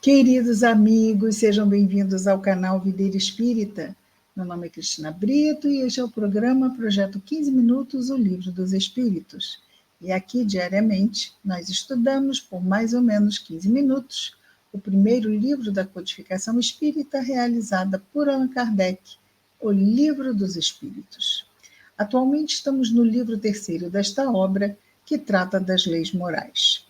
Queridos amigos, sejam bem-vindos ao canal Videira Espírita. Meu nome é Cristina Brito e este é o programa Projeto 15 Minutos, o Livro dos Espíritos. E aqui, diariamente, nós estudamos por mais ou menos 15 minutos o primeiro livro da codificação espírita realizada por Allan Kardec, o Livro dos Espíritos. Atualmente estamos no livro terceiro desta obra, que trata das leis morais.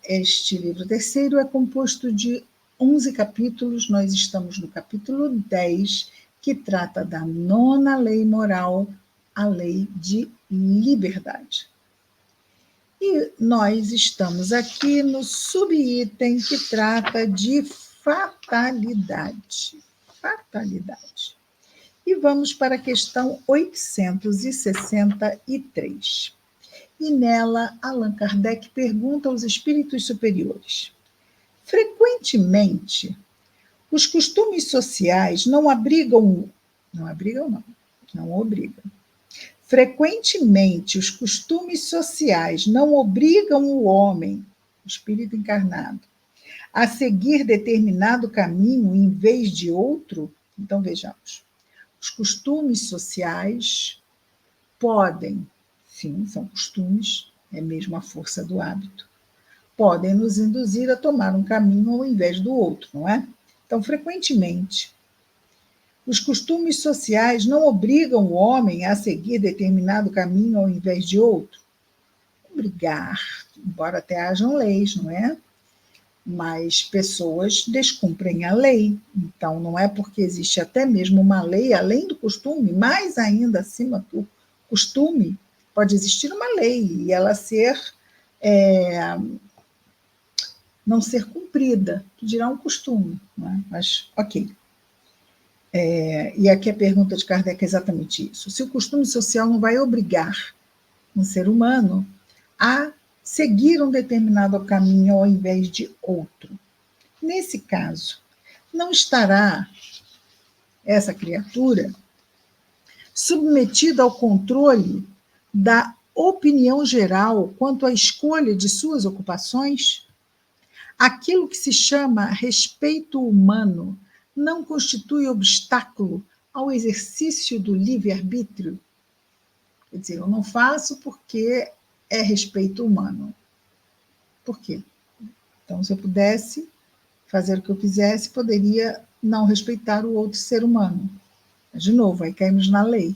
Este livro terceiro é composto de 11 capítulos, nós estamos no capítulo 10, que trata da 9ª lei moral, a lei de liberdade. E nós estamos aqui no subitem que trata de fatalidade. Fatalidade. E vamos para a questão 863. E nela, Allan Kardec pergunta aos espíritos superiores: frequentemente, os costumes sociais não obrigam. Frequentemente, os costumes sociais não obrigam o homem, o espírito encarnado, a seguir determinado caminho em vez de outro? Então, vejamos. Os costumes sociais podem, sim, são costumes, é mesmo a força do hábito, podem nos induzir a tomar um caminho ao invés do outro, não é? Então, frequentemente, os costumes sociais não obrigam o homem a seguir determinado caminho ao invés de outro? Obrigar, embora até hajam leis, não é? Mas pessoas descumprem a lei. Então, não é porque existe até mesmo uma lei, além do costume, mais ainda acima do costume, pode existir uma lei e ela não ser cumprida, que dirá um costume, não é? Mas, ok. E aqui a pergunta de Kardec é exatamente isso. Se o costume social não vai obrigar um ser humano a seguir um determinado caminho ao invés de outro, nesse caso, não estará essa criatura submetida ao controle da opinião geral quanto à escolha de suas ocupações? Aquilo que se chama respeito humano não constitui obstáculo ao exercício do livre-arbítrio? Quer dizer, eu não faço porque é respeito humano. Por quê? Então, se eu pudesse fazer o que eu quisesse, poderia não respeitar o outro ser humano. Mas, de novo, aí caímos na lei.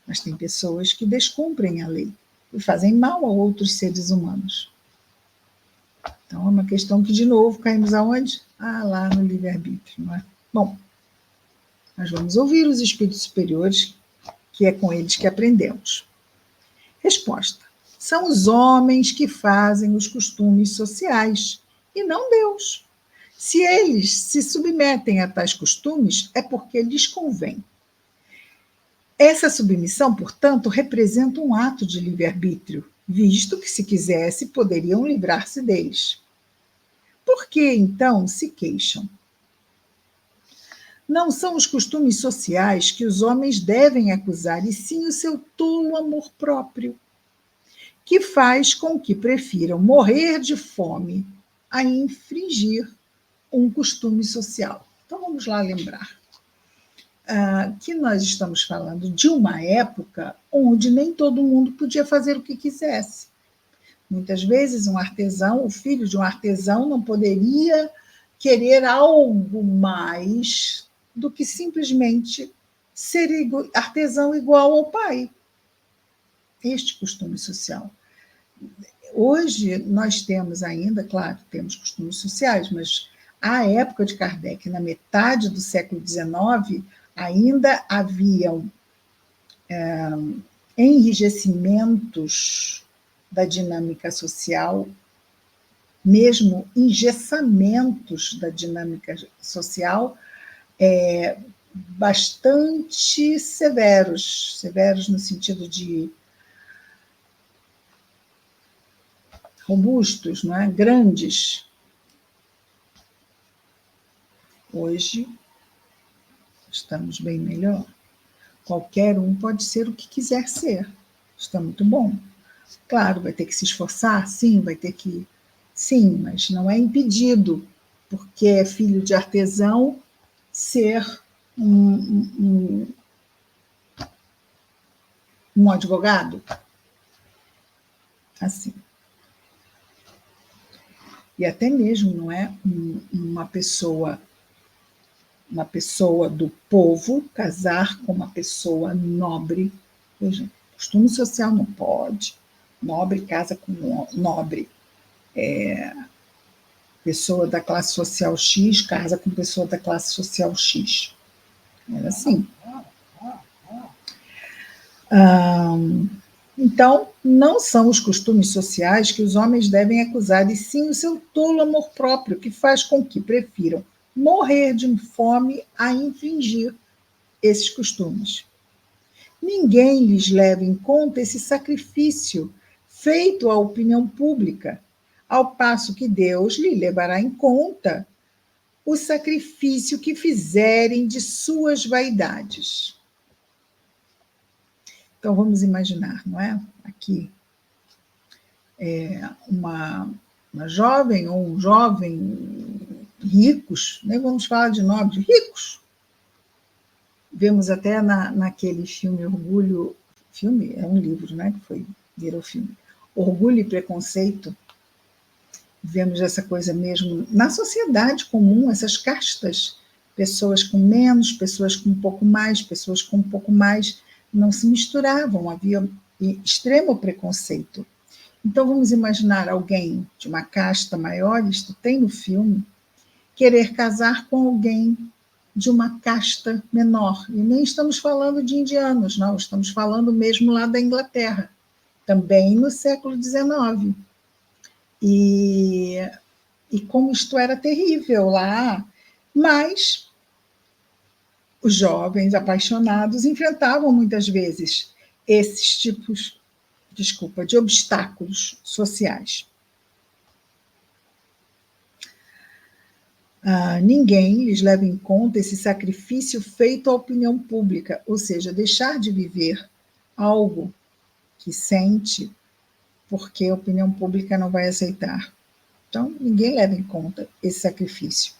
Mas tem pessoas que descumprem a lei e fazem mal a outros seres humanos. Então, é uma questão que, de novo, caímos aonde? Lá no livre-arbítrio, não é? Bom, nós vamos ouvir os espíritos superiores, que é com eles que aprendemos. Resposta: são os homens que fazem os costumes sociais, e não Deus. Se eles se submetem a tais costumes, é porque lhes convém. Essa submissão, portanto, representa um ato de livre-arbítrio, visto que, se quisesse, poderiam livrar-se deles. Por que, então, se queixam? Não são os costumes sociais que os homens devem acusar, e sim o seu tolo amor próprio, que faz com que prefiram morrer de fome a infringir um costume social. Então, vamos lá lembrar que nós estamos falando de uma época onde nem todo mundo podia fazer o que quisesse. Muitas vezes um artesão, o filho de um artesão, não poderia querer algo mais do que simplesmente ser artesão igual ao pai. Este costume social. Hoje nós temos ainda, claro, temos costumes sociais, mas à época de Kardec, na metade do século XIX, ainda haviam enrijecimentos da dinâmica social, mesmo engessamentos da dinâmica social, bastante severos no sentido de robustos, não é? Grandes. Hoje estamos bem melhor. Qualquer um pode ser o que quiser ser. Está muito bom. Claro, vai ter que se esforçar, sim, vai ter que... Sim, mas não é impedido porque é filho de artesão, ser um advogado? Assim. E até mesmo, não é, uma pessoa do povo casar com uma pessoa nobre. Veja, costume social não pode. Nobre casa com nobre. Pessoa da classe social X casa com pessoa da classe social X. Era assim. Então, não são os costumes sociais que os homens devem acusar, e sim o seu tolo amor próprio, que faz com que prefiram morrer de fome a infringir esses costumes. Ninguém lhes leva em conta esse sacrifício feito à opinião pública, ao passo que Deus lhe levará em conta o sacrifício que fizerem de suas vaidades. Então, vamos imaginar, não é? Aqui, uma jovem ou um jovem ricos, nem vamos falar de nobres, ricos. Vemos até naquele filme Orgulho, filme é um livro, né, que virou filme, Orgulho e Preconceito. Vemos essa coisa mesmo na sociedade comum, essas castas, pessoas com menos, pessoas com um pouco mais, pessoas com um pouco mais, não se misturavam, havia extremo preconceito. Então, vamos imaginar alguém de uma casta maior, isto tem no filme, querer casar com alguém de uma casta menor. E nem estamos falando de indianos, não, estamos falando mesmo lá da Inglaterra, também no século XIX. E como isto era terrível lá, mas os jovens apaixonados enfrentavam muitas vezes esses tipos, de obstáculos sociais. Ninguém lhes leva em conta esse sacrifício feito à opinião pública, ou seja, deixar de viver algo que sente porque a opinião pública não vai aceitar. Então, ninguém leva em conta esse sacrifício.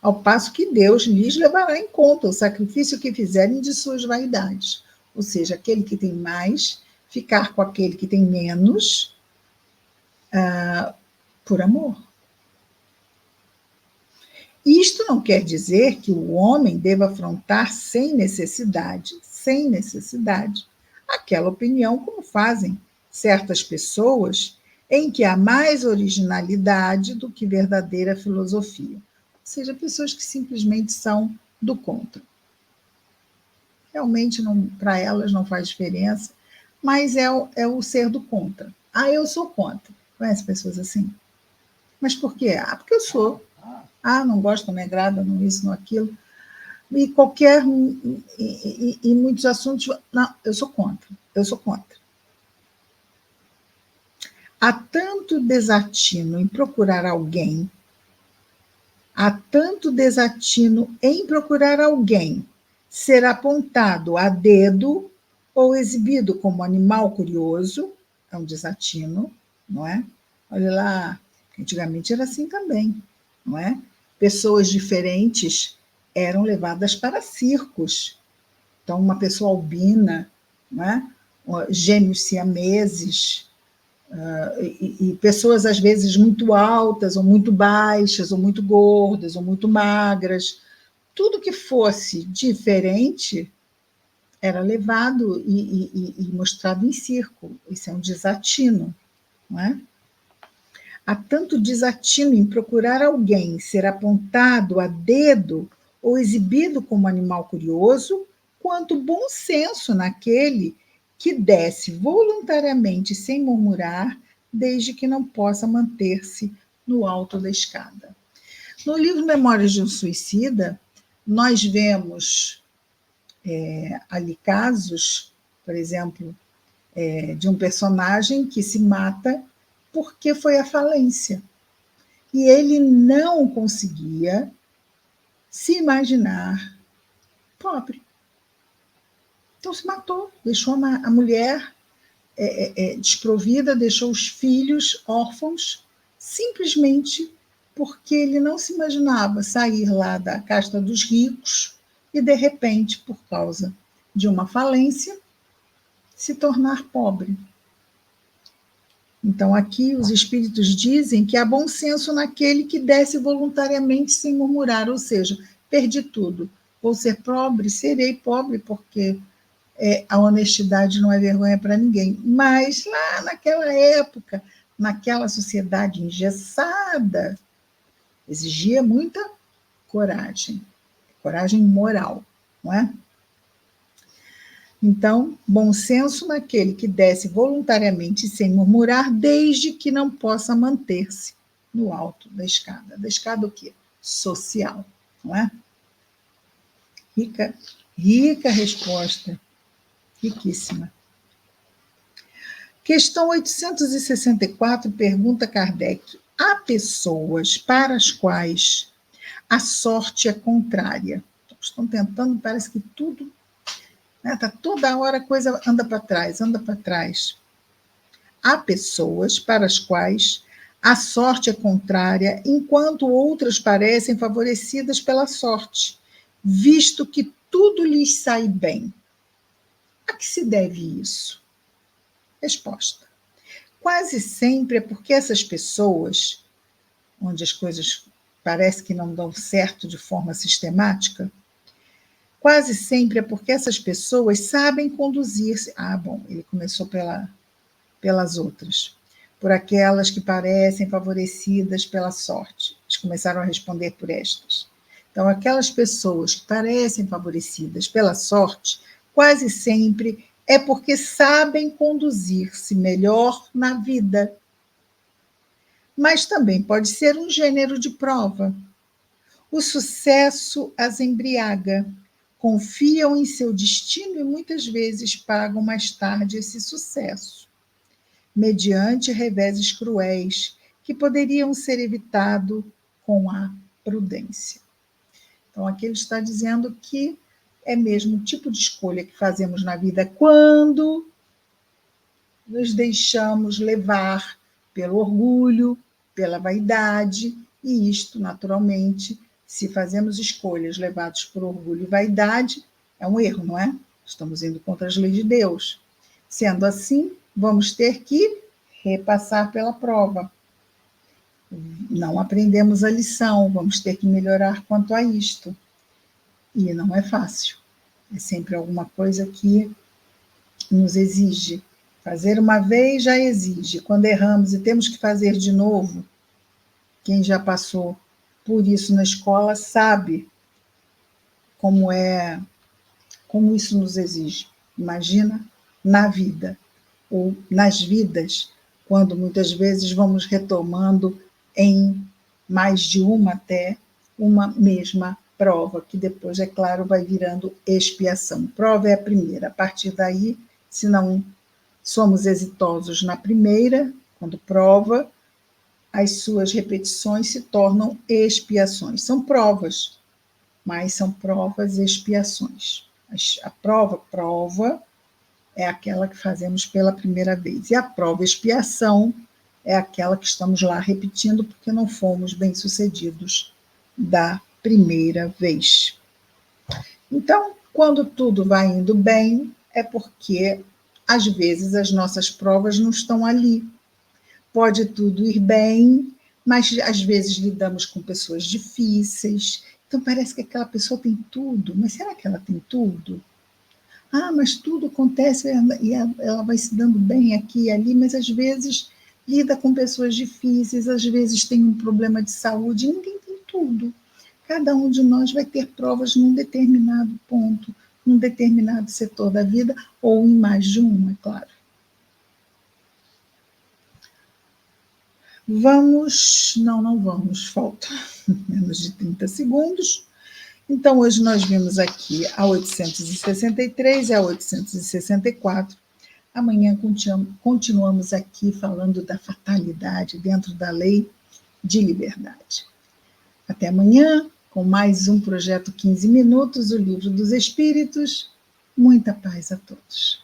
Ao passo que Deus lhes levará em conta o sacrifício que fizerem de suas vaidades. Ou seja, aquele que tem mais, ficar com aquele que tem menos, por amor. Isto não quer dizer que o homem deva afrontar sem necessidade, aquela opinião como fazem certas pessoas em que há mais originalidade do que verdadeira filosofia. Ou seja, pessoas que simplesmente são do contra. Realmente, para elas não faz diferença, mas é o ser do contra. Eu sou contra. Conhece pessoas assim? Mas por quê? Porque eu sou. Não gosto, não me agrada, não isso, não aquilo. E e muitos assuntos, não, eu sou contra. Há tanto desatino em procurar alguém, ser apontado a dedo ou exibido como animal curioso, é um desatino, não é? Olha lá, antigamente era assim também, não é? Pessoas diferentes eram levadas para circos. Então, uma pessoa albina, não é? Gêmeos siameses, e pessoas, às vezes, muito altas, ou muito baixas, ou muito gordas, ou muito magras. Tudo que fosse diferente era levado e mostrado em circo. Isso é um desatino, não é? Há tanto desatino em procurar alguém ser apontado a dedo ou exibido como animal curioso, quanto bom senso naquele que desce voluntariamente sem murmurar, desde que não possa manter-se no alto da escada. No livro Memórias de um Suicida, nós vemos ali casos, por exemplo, de um personagem que se mata porque foi à falência. E ele não conseguia se imaginar pobre. Então se matou, deixou a mulher desprovida, deixou os filhos órfãos, simplesmente porque ele não se imaginava sair lá da casta dos ricos e, de repente, por causa de uma falência, se tornar pobre. Então, aqui os espíritos dizem que há bom senso naquele que desce voluntariamente sem murmurar, ou seja, perdi tudo. Vou ser pobre, serei pobre, porque a honestidade não é vergonha para ninguém. Mas lá naquela época, naquela sociedade engessada, exigia muita coragem, coragem moral, não é? Então, bom senso naquele que desce voluntariamente sem murmurar, desde que não possa manter-se no alto da escada. Da escada o quê? Social, não é? Rica resposta, riquíssima. Questão 864, pergunta Kardec. Há pessoas para as quais a sorte é contrária. Estão tentando, parece que tudo... Está toda hora a coisa anda para trás, anda para trás. Há pessoas para as quais a sorte é contrária, enquanto outras parecem favorecidas pela sorte, visto que tudo lhes sai bem. A que se deve isso? Resposta. Quase sempre é porque essas pessoas, onde as coisas parece que não dão certo de forma sistemática, quase sempre é porque essas pessoas sabem conduzir-se. Bom, ele começou pelas outras, por aquelas que parecem favorecidas pela sorte. Eles começaram a responder por estas. Então, aquelas pessoas que parecem favorecidas pela sorte, quase sempre é porque sabem conduzir-se melhor na vida. Mas também pode ser um gênero de prova. O sucesso as embriaga, confiam em seu destino e muitas vezes pagam mais tarde esse sucesso, mediante reveses cruéis que poderiam ser evitados com a prudência. Então, aqui ele está dizendo que é mesmo o tipo de escolha que fazemos na vida quando nos deixamos levar pelo orgulho, pela vaidade, e isto, naturalmente, se fazemos escolhas levadas por orgulho e vaidade, é um erro, não é? Estamos indo contra as leis de Deus. Sendo assim, vamos ter que repassar pela prova. Não aprendemos a lição, vamos ter que melhorar quanto a isto. E não é fácil. É sempre alguma coisa que nos exige. Fazer uma vez já exige. Quando erramos e temos que fazer de novo, quem já passou por isso na escola sabe como isso nos exige. Imagina na vida, ou nas vidas, quando muitas vezes vamos retomando em mais de até uma mesma prova, que depois, é claro, vai virando expiação. Prova é a primeira. A partir daí, se não somos exitosos na primeira, quando prova, as suas repetições se tornam expiações. São provas, mas são provas e expiações. A prova é aquela que fazemos pela primeira vez. E a prova e expiação é aquela que estamos lá repetindo porque não fomos bem-sucedidos da primeira vez. Então, quando tudo vai indo bem, é porque, às vezes, as nossas provas não estão ali. Pode tudo ir bem, mas, às vezes, lidamos com pessoas difíceis. Então, parece que aquela pessoa tem tudo, mas será que ela tem tudo? Mas tudo acontece e ela vai se dando bem aqui e ali, mas, às vezes, lida com pessoas difíceis, às vezes tem um problema de saúde, ninguém tem tudo. Cada um de nós vai ter provas num determinado ponto, num determinado setor da vida, ou em mais de um, é claro. Não vamos, falta menos de 30 segundos. Então, hoje nós vimos aqui a 863 e a 864. Amanhã continuamos aqui falando da fatalidade dentro da lei de liberdade. Até amanhã, com mais um projeto 15 minutos, o Livro dos Espíritos. Muita paz a todos.